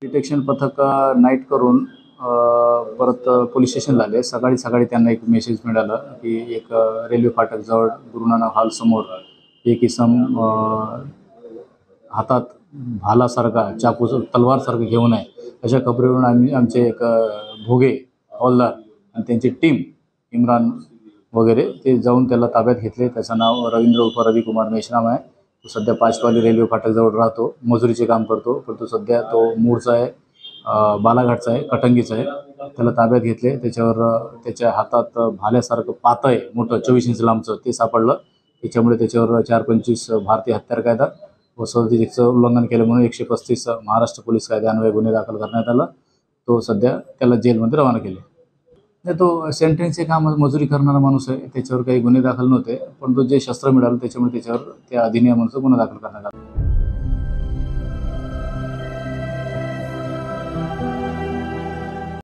Detection पथक night करून परत पोलीस स्टेशनला आले. सकाळी त्यांना एक मेसेज मिळाला की एक रेल्वे फाटकजवळ गुरुनानक हॉलसमोर एक इसम हातात भालासारखा चाकू तलवारसारखं घेऊन आहे. अशा खबरीवरून आमचे एक भोगे हवालदार आणि त्यांची टीम इम्रान वगैरे ते जाऊन त्याला ताब्यात घेतले. त्याचं नाव रवींद्र उर्फ रविकुमार मेश्राम आहे. तो सध्या पाचवाली रेल्वे फाटकजवळ राहतो. मजुरीचे काम करतो, पण तो सध्या मूळचा आहे, बालाघाटचा आहे, कटंगीचा आहे. त्याला ताब्यात घेतले. त्याच्यावर त्याच्या हातात भाल्यासारखं पातं आहे मोठं 24 इंच लांबचं, ते सापडलं. त्याच्यामुळे त्याच्यावर 425 भारतीय हत्यार कायदा व 37चं उल्लंघन केलं म्हणून 135 महाराष्ट्र पोलीस कायद्यान्वये गुन्हे दाखल करण्यात आला. तो सध्या त्याला जेलमध्ये रवाना केले. तो सेंट्रिंगचे काम मजुरी करणारा माणूस आहे. त्याच्यावर काही गुन्हे दाखल नव्हते, पण तो जे शस्त्र मिळालं त्याच्यामुळे त्याच्यावर त्या अधिनियमानुसार गुन्हा दाखल करण्यात आला.